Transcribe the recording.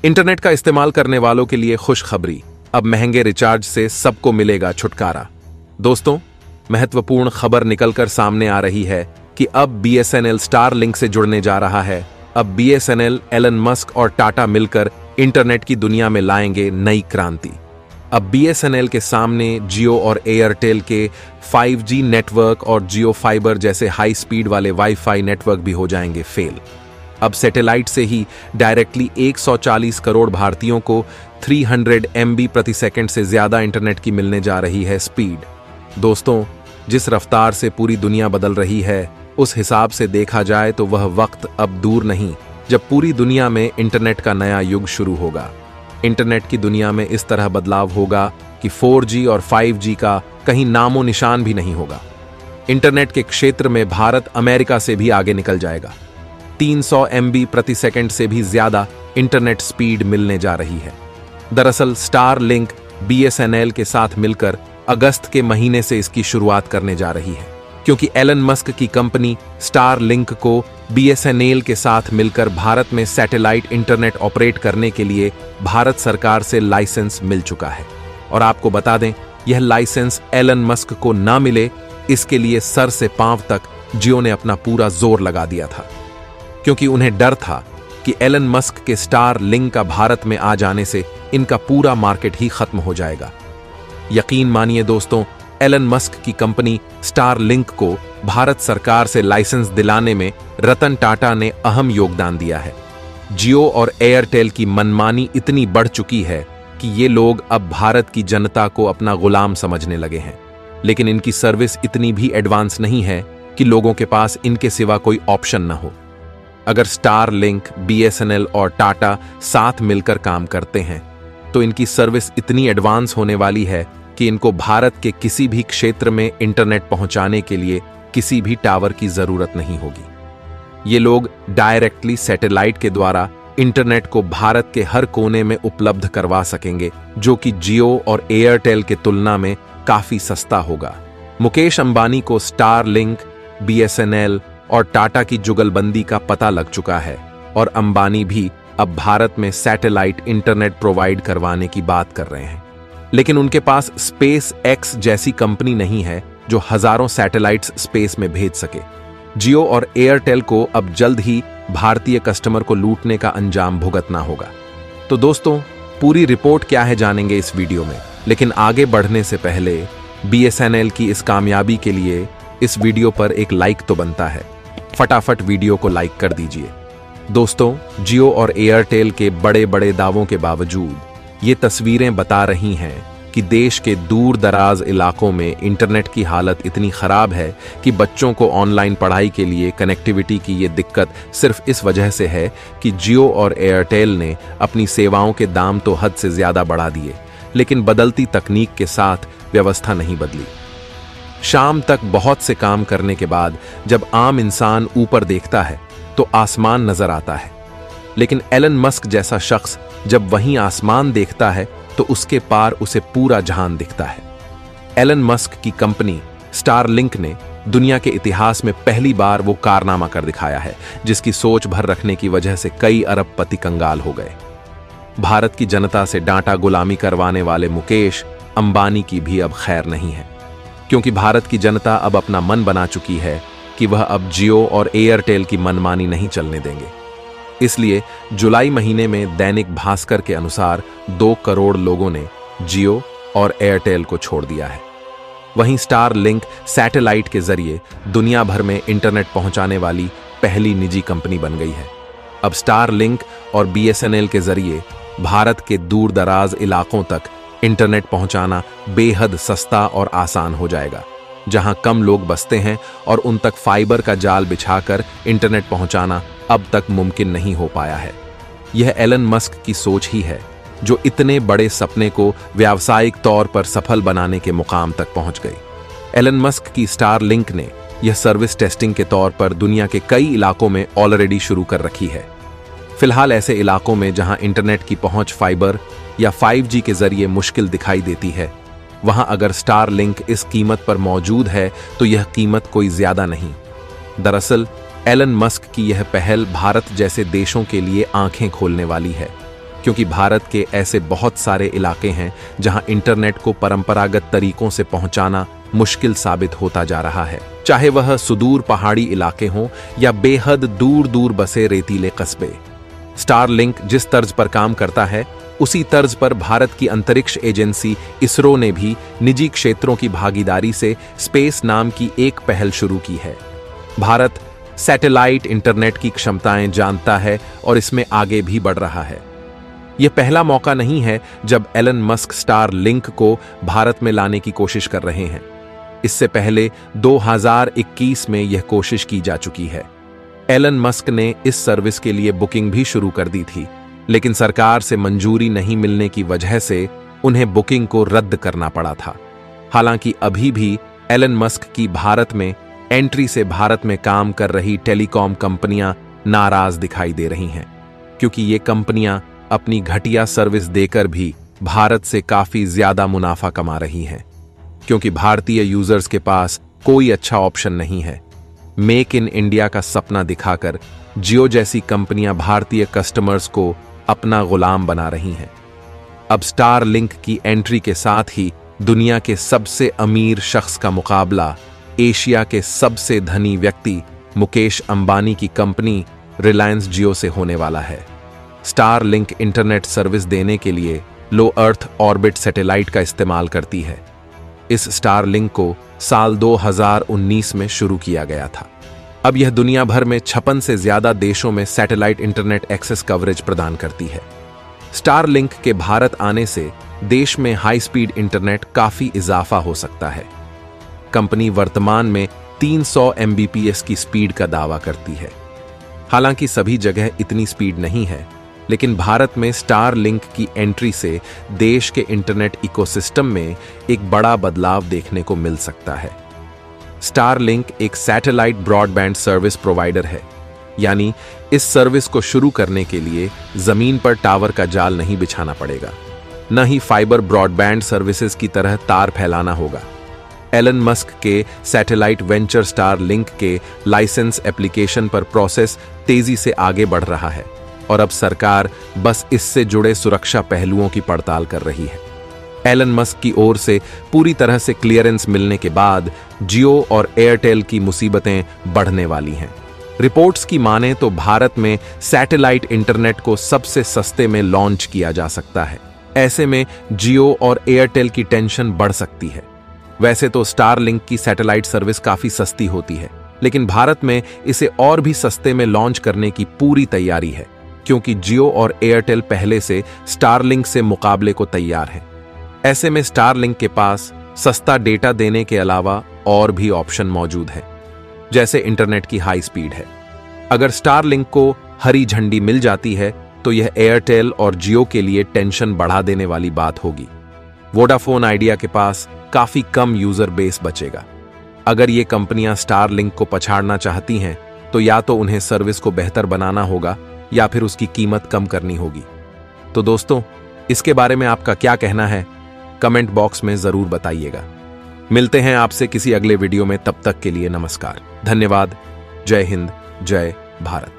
Internet का इस्तेमाल करने वालों के लिए खुशखबरी, अब महंगे रिचार्ज से सबको मिलेगा छुटकारा। दोस्तों, महत्वपूर्ण खबर निकलकर सामने आ रही है कि अब BSNL स्टारलिंक से जुड़ने जा रहा है। अब BSNL, एलन मस्क और टाटा मिलकर इंटरनेट की दुनिया में लाएंगे नई क्रांति। अब BSNL के सामने जियो और एयरटेल के 5G नेटवर्क और जियो फाइबर जैसे हाई स्पीड वाले वाईफाई नेटवर्क भी हो जाएंगे फेल। अब सैटेलाइट से ही डायरेक्टली 140 करोड़ भारतीयों को 300 MB प्रति सेकंड से ज्यादा इंटरनेट की मिलने जा रही है स्पीड। दोस्तों, जिस रफ्तार से पूरी दुनिया बदल रही है, उस हिसाब से देखा जाए तो वह वक्त अब दूर नहीं जब पूरी दुनिया में इंटरनेट का नया युग शुरू होगा। इंटरनेट की दुनिया में इस तरह बदलाव होगा कि 4G और 5G का कहीं नामो निशान भी नहीं होगा। इंटरनेट के क्षेत्र में भारत अमेरिका से भी आगे निकल जाएगा। 300 MB प्रति सेकंड से भी ज्यादा इंटरनेट स्पीड मिलने जा रही है। दरअसल स्टारलिंक BSNL के साथ मिलकर अगस्त के महीने से इसकी शुरुआत करने जा रही है, क्योंकि एलन मस्क की कंपनी स्टारलिंक को BSNL के साथ मिलकर भारत में सैटेलाइट इंटरनेट ऑपरेट करने के लिए भारत सरकार से लाइसेंस मिल चुका है। और आपको बता दें, यह लाइसेंस एलन मस्क को ना मिले, इसके लिए सर से पांव तक जियो ने अपना पूरा जोर लगा दिया था, क्योंकि उन्हें डर था कि एलन मस्क के स्टारलिंक का भारत में आ जाने से इनका पूरा मार्केट ही खत्म हो जाएगा। यकीन मानिए दोस्तों, एलन मस्क की कंपनी स्टारलिंक को भारत सरकार से लाइसेंस दिलाने में रतन टाटा ने अहम योगदान दिया है। जियो और एयरटेल की मनमानी इतनी बढ़ चुकी है कि ये लोग अब भारत की जनता को अपना गुलाम समझने लगे हैं, लेकिन इनकी सर्विस इतनी भी एडवांस नहीं है कि लोगों के पास इनके सिवा कोई ऑप्शन न हो। अगर स्टारलिंक, BSNL और टाटा साथ मिलकर काम करते हैं तो इनकी सर्विस इतनी एडवांस होने वाली है कि इनको भारत के किसी भी क्षेत्र में इंटरनेट पहुंचाने के लिए किसी भी टावर की जरूरत नहीं होगी। ये लोग डायरेक्टली सैटेलाइट के द्वारा इंटरनेट को भारत के हर कोने में उपलब्ध करवा सकेंगे, जो कि जियो और एयरटेल के तुलना में काफी सस्ता होगा। मुकेश अंबानी को स्टारलिंक, BSNL और टाटा की जुगलबंदी का पता लग चुका है और अंबानी भी अब भारत में सैटेलाइट इंटरनेट प्रोवाइड करवाने की बात कर रहे हैं। लेकिन उनके पास SpaceX जैसी कंपनी नहीं है जो हजारों सैटेलाइट्स स्पेस में भेज सके। जियो और एयरटेल को अब जल्द ही भारतीय कस्टमर को लूटने का अंजाम भुगतना होगा। तो दोस्तों, पूरी रिपोर्ट क्या है जानेंगे इस वीडियो में, लेकिन आगे बढ़ने से पहले BSNL की इस कामयाबी के लिए इस वीडियो पर एक लाइक तो बनता है। फटाफट वीडियो को लाइक कर दीजिए। दोस्तों, जियो और एयरटेल के बड़े बड़े दावों के बावजूद ये तस्वीरें बता रही हैं कि देश के दूर दराज इलाकों में इंटरनेट की हालत इतनी खराब है कि बच्चों को ऑनलाइन पढ़ाई के लिए कनेक्टिविटी की ये दिक्कत सिर्फ इस वजह से है कि जियो और एयरटेल ने अपनी सेवाओं के दाम तो हद से ज्यादा बढ़ा दिए, लेकिन बदलती तकनीक के साथ व्यवस्था नहीं बदली। शाम तक बहुत से काम करने के बाद जब आम इंसान ऊपर देखता है तो आसमान नजर आता है, लेकिन एलन मस्क जैसा शख्स जब वहीं आसमान देखता है तो उसके पार उसे पूरा जहान दिखता है। एलन मस्क की कंपनी स्टारलिंक ने दुनिया के इतिहास में पहली बार वो कारनामा कर दिखाया है जिसकी सोच भर रखने की वजह से कई अरबपति कंगाल हो गए। भारत की जनता से डांटा गुलामी करवाने वाले मुकेश अंबानी की भी अब खैर नहीं है, क्योंकि भारत की जनता अब अपना मन बना चुकी है कि वह अब जियो और एयरटेल की मनमानी नहीं चलने देंगे। इसलिए जुलाई महीने में दैनिक भास्कर के अनुसार 2 करोड़ लोगों ने जियो और एयरटेल को छोड़ दिया है। वहीं स्टारलिंक सैटेलाइट के जरिए दुनिया भर में इंटरनेट पहुंचाने वाली पहली निजी कंपनी बन गई है। अब स्टारलिंक और BSNL के जरिए भारत के दूर दराज इलाकों तक इंटरनेट पहुंचाना बेहद सस्ता और आसान हो जाएगा। जहां कम लोग बसते हैं और उन तक फाइबर का जाल बिछाकर इंटरनेट पहुंचाना अब तक मुमकिन नहीं हो पाया है। यह एलन मस्क की सोच ही है जो इतने बड़े सपने को व्यावसायिक तौर पर सफल बनाने के मुकाम तक पहुंच गई। एलन मस्क की स्टारलिंक ने यह सर्विस टेस्टिंग के तौर पर दुनिया के कई इलाकों में ऑलरेडी शुरू कर रखी है। फिलहाल ऐसे इलाकों में जहां इंटरनेट की पहुंच फाइबर या 5G के जरिए मुश्किल दिखाई देती है, वहां अगर स्टारलिंक इस कीमत पर मौजूद है तो यह कीमत कोई ज्यादा नहीं। दरअसल एलन मस्क की यह पहल भारत जैसे देशों के लिए आंखें खोलने वाली है, क्योंकि भारत के ऐसे बहुत सारे इलाके हैं जहां इंटरनेट को परंपरागत तरीकों से पहुंचाना मुश्किल साबित होता जा रहा है, चाहे वह सुदूर पहाड़ी इलाके हों या बेहद दूर दूर बसे रेतीले कस्बे। स्टारलिंक जिस तर्ज पर काम करता है, उसी तर्ज पर भारत की अंतरिक्ष एजेंसी इसरो ने भी निजी क्षेत्रों की भागीदारी से स्पेस नाम की एक पहल शुरू की है। भारत सैटेलाइट इंटरनेट की क्षमताएं जानता है और इसमें आगे भी बढ़ रहा है। यह पहला मौका नहीं है जब एलन मस्क स्टारलिंक को भारत में लाने की कोशिश कर रहे हैं। इससे पहले 2021 में यह कोशिश की जा चुकी है। एलन मस्क ने इस सर्विस के लिए बुकिंग भी शुरू कर दी थी, लेकिन सरकार से मंजूरी नहीं मिलने की वजह से उन्हें बुकिंग को रद्द करना पड़ा था। हालांकि अभी भी एलन मस्क की भारत में एंट्री से भारत में काम कर रही टेलीकॉम कंपनियां नाराज दिखाई दे रही हैं, क्योंकि ये कंपनियां अपनी घटिया सर्विस देकर भी भारत से काफी ज्यादा मुनाफा कमा रही हैं, क्योंकि भारतीय यूजर्स के पास कोई अच्छा ऑप्शन नहीं है। मेक इन इंडिया का सपना दिखाकर जियो जैसी कंपनियां भारतीय कस्टमर्स को अपना गुलाम बना रही हैं। अब स्टारलिंक की एंट्री के साथ ही दुनिया के सबसे अमीर शख्स का मुकाबला एशिया के सबसे धनी व्यक्ति मुकेश अंबानी की कंपनी रिलायंस जियो से होने वाला है। स्टारलिंक इंटरनेट सर्विस देने के लिए लो अर्थ ऑर्बिट सैटेलाइट का इस्तेमाल करती है। इस स्टारलिंक को साल 2019 में शुरू किया गया था। अब यह दुनिया भर में 56 से ज्यादा देशों में सैटेलाइट इंटरनेट एक्सेस कवरेज प्रदान करती है। स्टारलिंक के भारत आने से देश में हाई स्पीड इंटरनेट काफी इजाफा हो सकता है। कंपनी वर्तमान में 300 MBPS की स्पीड का दावा करती है। हालांकि सभी जगह इतनी स्पीड नहीं है, लेकिन भारत में स्टारलिंक की एंट्री से देश के इंटरनेट इकोसिस्टम में एक बड़ा बदलाव देखने को मिल सकता है। स्टारलिंक एक सैटेलाइट ब्रॉडबैंड सर्विस प्रोवाइडर है, यानी इस सर्विस को शुरू करने के लिए जमीन पर टावर का जाल नहीं बिछाना पड़ेगा, न ही फाइबर ब्रॉडबैंड सर्विसेज की तरह तार फैलाना होगा। एलन मस्क के सैटेलाइट वेंचर स्टारलिंक के लाइसेंस एप्लीकेशन पर प्रोसेस तेजी से आगे बढ़ रहा है और अब सरकार बस इससे जुड़े सुरक्षा पहलुओं की पड़ताल कर रही है। एलन मस्क की ओर से पूरी तरह से क्लियरेंस मिलने के बाद जियो और एयरटेल की मुसीबतें बढ़ने वाली हैं। रिपोर्ट्स की माने तो भारत में सैटेलाइट इंटरनेट को सबसे सस्ते में लॉन्च किया जा सकता है। ऐसे में जियो और एयरटेल की टेंशन बढ़ सकती है। वैसे तो स्टारलिंक की सैटेलाइट सर्विस काफी सस्ती होती है, लेकिन भारत में इसे और भी सस्ते में लॉन्च करने की पूरी तैयारी है, क्योंकि जियो और एयरटेल पहले से स्टारलिंक से मुकाबले को तैयार हैं। ऐसे में स्टारलिंक के पास सस्ता डेटा देने के अलावा और भी ऑप्शन मौजूद है, जैसे इंटरनेट की हाई स्पीड है। अगर स्टारलिंक को हरी झंडी मिल जाती है तो यह एयरटेल और जियो के लिए टेंशन बढ़ा देने वाली बात होगी। वोडाफोन आइडिया के पास काफी कम यूजर बेस बचेगा। अगर ये कंपनियां स्टारलिंक को पछाड़ना चाहती हैं तो या तो उन्हें सर्विस को बेहतर बनाना होगा या फिर उसकी कीमत कम करनी होगी। तो दोस्तों, इसके बारे में आपका क्या कहना है, कमेंट बॉक्स में जरूर बताइएगा। मिलते हैं आपसे किसी अगले वीडियो में, तब तक के लिए नमस्कार, धन्यवाद, जय हिंद, जय भारत।